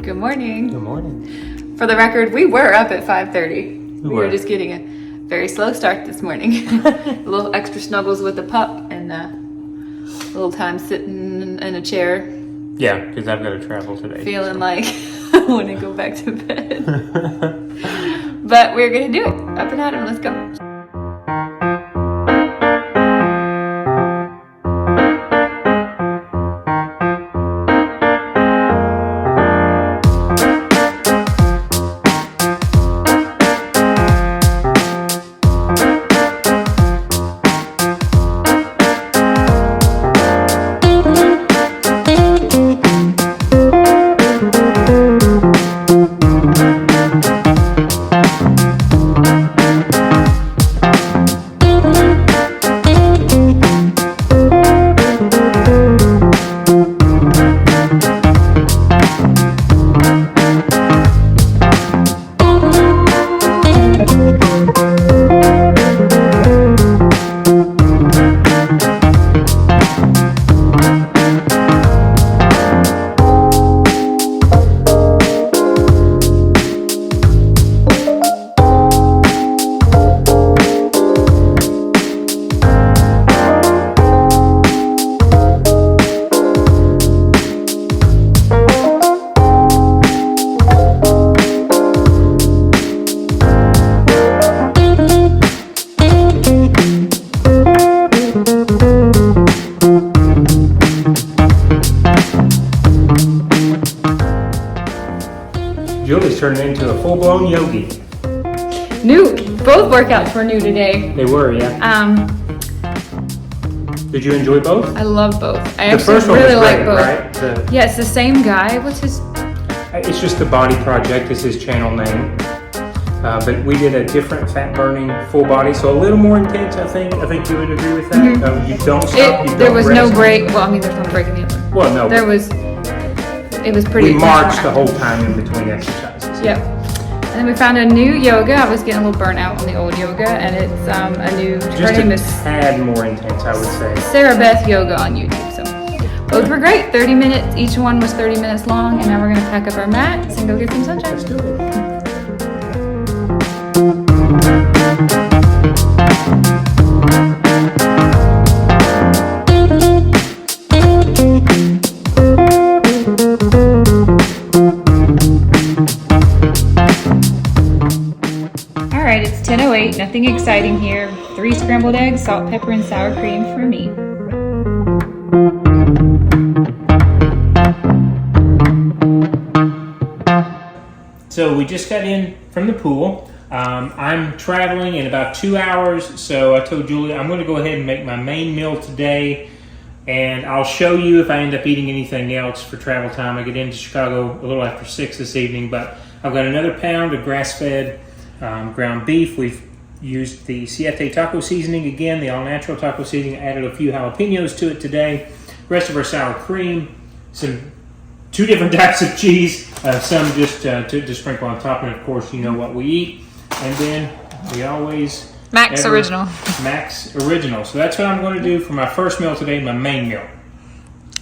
Good morning. Good morning. For the record, we were up at 5:30. We were. were just getting a very slow start this morning. A little extra snuggles with the pup and a little time sitting in a chair. Yeah, because I've got to travel today. Feeling like I want to go back to bed. But we're going to do it. Up and at 'em. Let's go. Julie's turning into a full-blown yogi. New. Both workouts were new today. They were, yeah. Did you enjoy both? I love both. I The actually first one really was like great, both. right? Yeah, it's the same guy. What's his? It's just the Body Project is his channel name. But we did a different fat-burning full body, so a little more intense, I think. I think you would agree with that. Mm-hmm. You don't stop, you don't There was no rest. break. Well, I mean, there's no break in the other one. Well, no. There was. It was pretty. We marched the intense. whole time in between exercises. Yep. And then we found a new yoga. I was getting a little burnt out on the old yoga, and it's a new. Just Her name a is tad more intense, I would say. Sarah Beth Yoga on YouTube. So both were great. 30 minutes. Each one was 30 minutes long, and now we're gonna pack up our mats and go get some sunshine. Let's do it. All right, it's 10:08. Nothing exciting here. 3 scrambled eggs, salt, pepper, and sour cream for me. So we just got in from the pool. I'm traveling in about 2 hours, so I told Julie I'm going to go ahead and make my main meal today, and I'll show you if I end up eating anything else for travel time. I get into Chicago a little after 6 this evening, but I've got another pound of grass-fed ground beef. We've used the Siete taco seasoning again, the all-natural taco seasoning. Added a few jalapenos to it today. The rest of our sour cream, two different types of cheese, some just to sprinkle on top, and of course you know what we eat. And then we always Max Original. Max Original. So that's what I'm going to do for my first meal today, my main meal.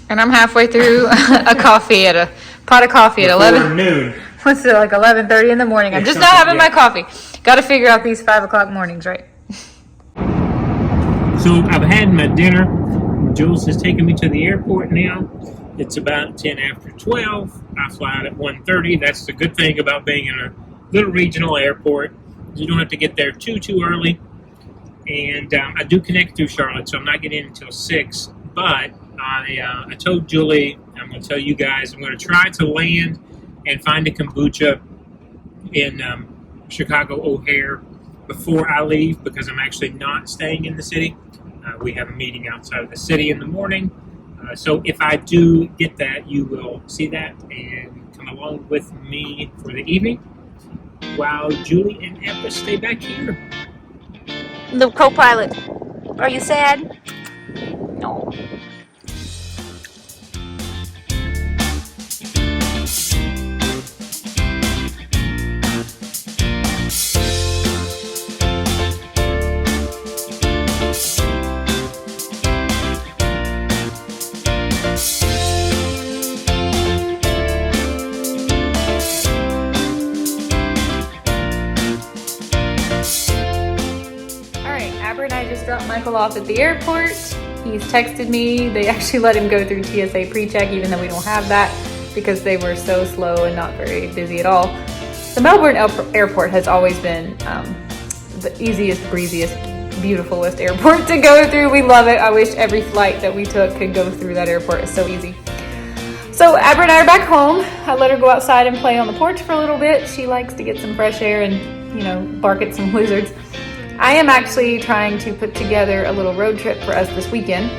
And I'm halfway through a coffee at a pot of coffee at Before 11. noon. What's it, like 11:30 in the morning? I'm It's just now something, having my coffee. Got to figure out these 5 o'clock mornings, right? So I've had my dinner. Jules has taken me to the airport now. It's about 10 after 12. I fly out at 1:30. That's the good thing about being in a little regional airport. You don't have to get there too early. And I do connect through Charlotte, so I'm not getting in until 6. But I told Julie, I'm going to tell you guys, I'm going to try to land and find a kombucha in Chicago O'Hare before I leave, because I'm actually not staying in the city. We have a meeting outside of the city in the morning. So if I do get that, you will see that and come along with me for the evening while Julie and Empress stay back here. The co-pilot, are you sad? No. Michael off at the airport. He's texted me. They actually let him go through TSA pre-check even though we don't have that because they were so slow and not very busy at all. The Melbourne airport has always been the easiest, breeziest, beautifulest airport to go through. We love it. I wish every flight that we took could go through that airport. It's so easy. So Abra and I are back home. I let her go outside and play on the porch for a little bit. She likes to get some fresh air and, you know, bark at some lizards. I am actually trying to put together a little road trip for us this weekend.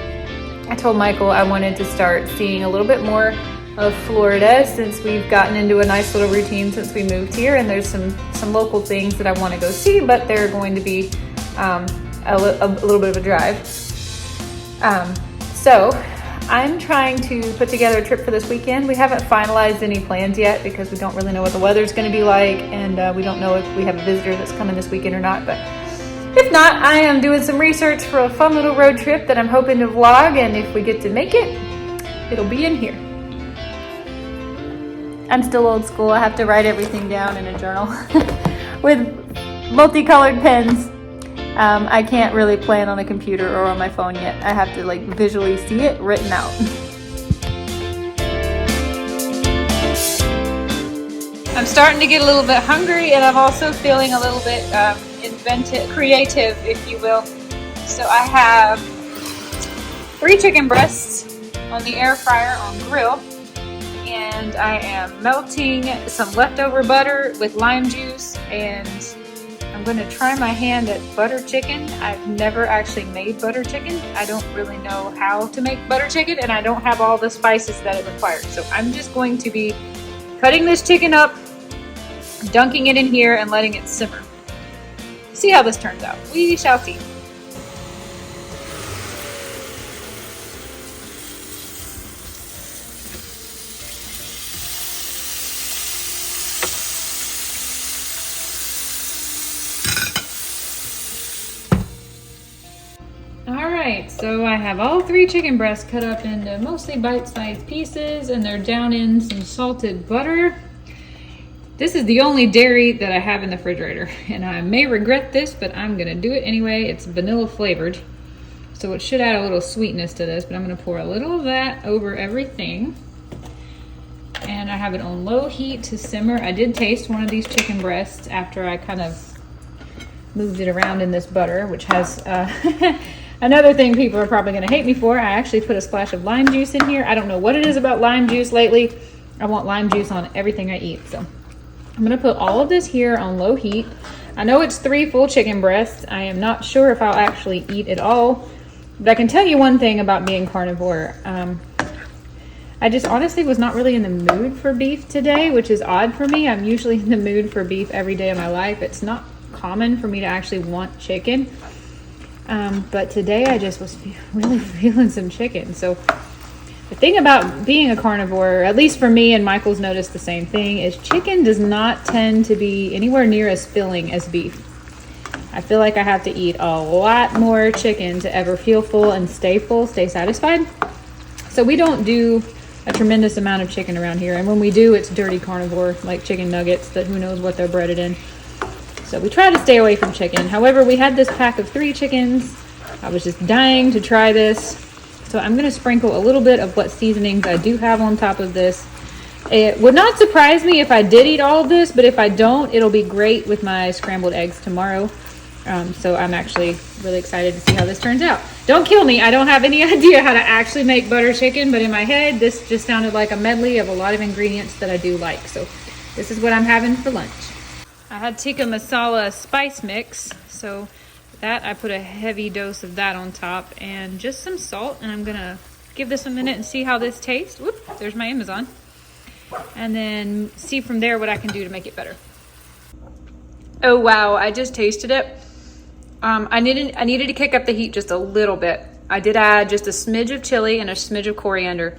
I told Michael I wanted to start seeing a little bit more of Florida since we've gotten into a nice little routine since we moved here, and there's some local things that I want to go see, but they're going to be a little bit of a drive. So I'm trying to put together a trip for this weekend. We haven't finalized any plans yet because we don't really know what the weather's going to be like, and we don't know if we have a visitor that's coming this weekend or not. But if not, I am doing some research for a fun little road trip that I'm hoping to vlog, and if we get to make it, it'll be in here. I'm still old school. I have to write everything down in a journal with multicolored pens. I can't really plan on a computer or on my phone yet. I have to like visually see it written out. I'm starting to get a little bit hungry, and I'm also feeling a little bit inventive, creative, if you will. So I have 3 chicken breasts on the air fryer on grill, and I am melting some leftover butter with lime juice, and I'm going to try my hand at butter chicken. I've never actually made butter chicken. I don't really know how to make butter chicken, and I don't have all the spices that it requires. So I'm just going to be cutting this chicken up, dunking it in here, and letting it simmer. See how this turns out. We shall see. Alright, so I have all 3 chicken breasts cut up into mostly bite-sized pieces, and they're down in some salted butter. This is the only dairy that I have in the refrigerator, and I may regret this, but I'm gonna do it anyway. It's vanilla flavored, so it should add a little sweetness to this, but I'm gonna pour a little of that over everything. And I have it on low heat to simmer. I did taste one of these chicken breasts after I kind of moved it around in this butter, which has another thing people are probably gonna hate me for. I actually put a splash of lime juice in here. I don't know what it is about lime juice lately. I want lime juice on everything I eat, so I'm gonna put all of this here on low heat. I know it's 3 full chicken breasts. I am not sure if I'll actually eat it all, but I can tell you one thing about being carnivore. I just honestly was not really in the mood for beef today, which is odd for me. I'm usually in the mood for beef every day of my life. It's not common for me to actually want chicken. But today I just was really feeling some chicken. So the thing about being a carnivore, at least for me, and Michael's noticed the same thing, is chicken does not tend to be anywhere near as filling as beef. I feel like I have to eat a lot more chicken to ever feel full and stay satisfied. So we don't do a tremendous amount of chicken around here. And when we do, it's dirty carnivore, like chicken nuggets that who knows what they're breaded in. So we try to stay away from chicken. However, we had this pack of 3 chickens. I was just dying to try this. So I'm going to sprinkle a little bit of what seasonings I do have on top of this. It would not surprise me if I did eat all of this, but if I don't, it'll be great with my scrambled eggs tomorrow. So I'm actually really excited to see how this turns out. Don't kill me. I don't have any idea how to actually make butter chicken, but in my head, this just sounded like a medley of a lot of ingredients that I do like. So this is what I'm having for lunch. I had tikka masala spice mix, so that I put a heavy dose of that on top and just some salt, and I'm gonna give this a minute and see how this tastes. Whoop, there's my Amazon. And then see from there what I can do to make it better. Oh wow, I just tasted it. I needed to kick up the heat just a little bit. I did add just a smidge of chili and a smidge of coriander,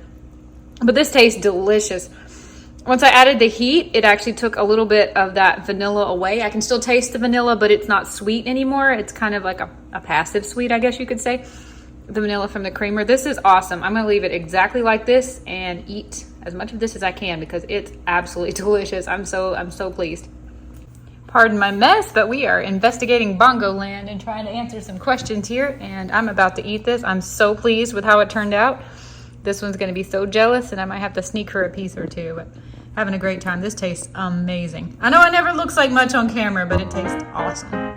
but this tastes delicious. Once I added the heat, it actually took a little bit of that vanilla away. I can still taste the vanilla, but it's not sweet anymore. It's kind of like a passive sweet, I guess you could say. The vanilla from the creamer. This is awesome. I'm gonna leave it exactly like this and eat as much of this as I can because it's absolutely delicious. I'm so pleased. Pardon my mess, but we are investigating Bongo Land and trying to answer some questions here, and I'm about to eat this. I'm so pleased with how it turned out. This one's gonna be so jealous, and I might have to sneak her a piece or two, but having a great time. This tastes amazing. I know it never looks like much on camera, but it tastes awesome.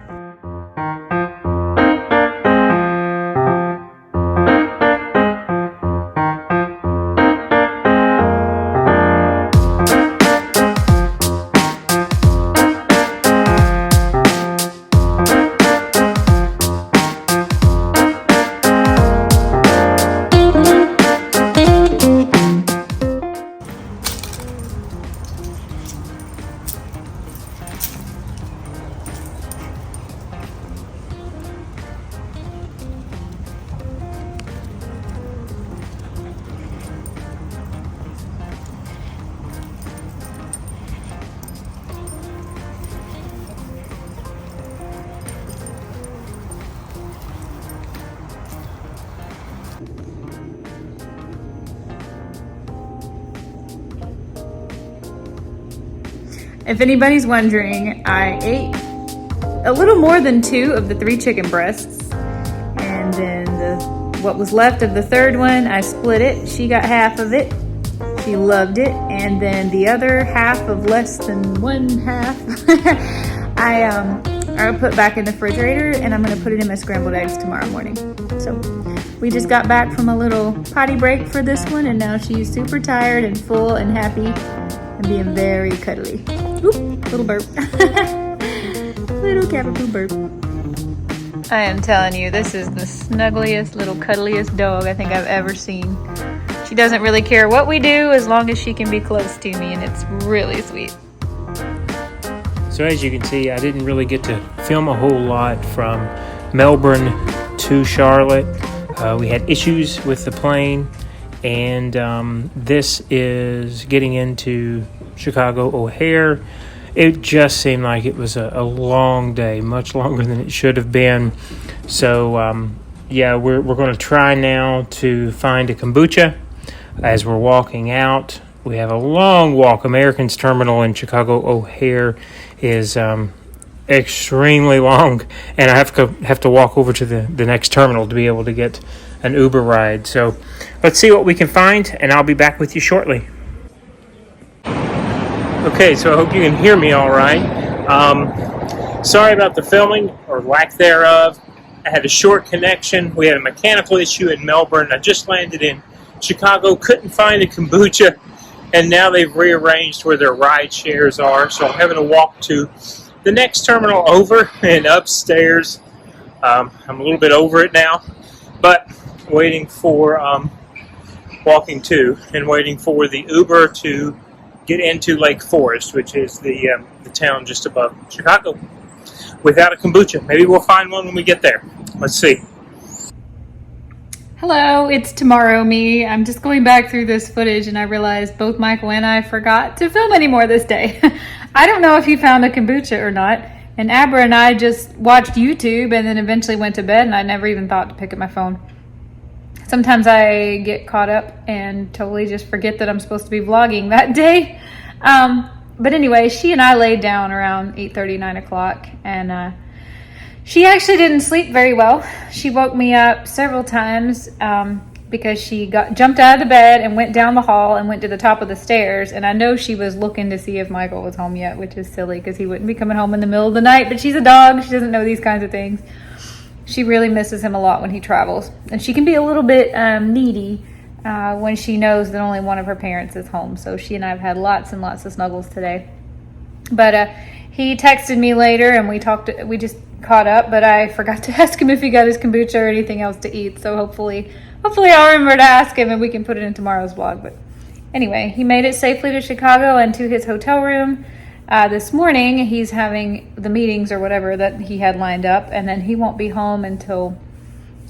If anybody's wondering, I ate a little more than 2 of the 3 chicken breasts. And then what was left of the third one, I split it. She got half of it. She loved it. And then the other half of less than 1/2, I put back in the refrigerator, and I'm gonna put it in my scrambled eggs tomorrow morning. So we just got back from a little potty break for this one, and now she's super tired and full and happy and being very cuddly. Oop, little burp. Little cavapoo burp. I am telling you, this is the snuggliest, little cuddliest dog I think I've ever seen. She doesn't really care what we do as long as she can be close to me, and it's really sweet. So as you can see, I didn't really get to film a whole lot from Melbourne to Charlotte. We had issues with the plane, and this is getting into Chicago O'Hare. It just seemed like it was a long day, much longer than it should have been. So yeah, we're going to try now to find a kombucha as we're walking out. We have a long walk. American's terminal in Chicago O'Hare is extremely long, and I have to walk over to the next terminal to be able to get an Uber ride. So let's see what we can find, and I'll be back with you shortly. Okay, so I hope you can hear me all right. Sorry about the filming, or lack thereof. I had a short connection. We had a mechanical issue in Melbourne. I just landed in Chicago, couldn't find a kombucha, and now they've rearranged where their ride shares are, so I'm having to walk to the next terminal over and upstairs. I'm a little bit over it now, but waiting for walking to and waiting for the Uber to get into Lake Forest, which is the town just above Chicago, without a kombucha. Maybe we'll find one when we get there. Let's see. Hello, it's Tomorrow Me. I'm just going back through this footage, and I realized both Michael and I forgot to film anymore this day. I don't know if he found a kombucha or not, and Abra and I just watched YouTube and then eventually went to bed, and I never even thought to pick up my phone. Sometimes I get caught up and totally just forget that I'm supposed to be vlogging that day. But anyway, she and I laid down around 8:30, 9 o'clock, and she actually didn't sleep very well. She woke me up several times because she jumped out of the bed and went down the hall and went to the top of the stairs. And I know she was looking to see if Michael was home yet, which is silly because he wouldn't be coming home in the middle of the night. But she's a dog. She doesn't know these kinds of things. She really misses him a lot when he travels. And she can be a little bit needy when she knows that only one of her parents is home. So she and I have had lots and lots of snuggles today. But he texted me later and we just caught up, but I forgot to ask him if he got his kombucha or anything else to eat. So hopefully I'll remember to ask him and we can put it in tomorrow's vlog. But anyway, he made it safely to Chicago and to his hotel room. This morning, he's having the meetings or whatever that he had lined up, and then he won't be home until,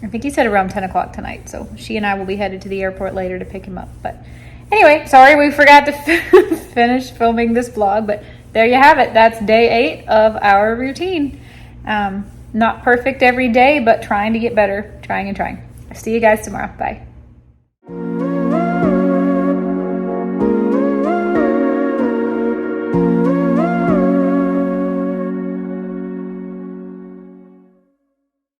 I think he said around 10 o'clock tonight. So she and I will be headed to the airport later to pick him up. But anyway, sorry we forgot to finish filming this vlog, but there you have it. That's day 8 of our routine. Not perfect every day, but trying to get better, trying and trying. See you guys tomorrow. Bye.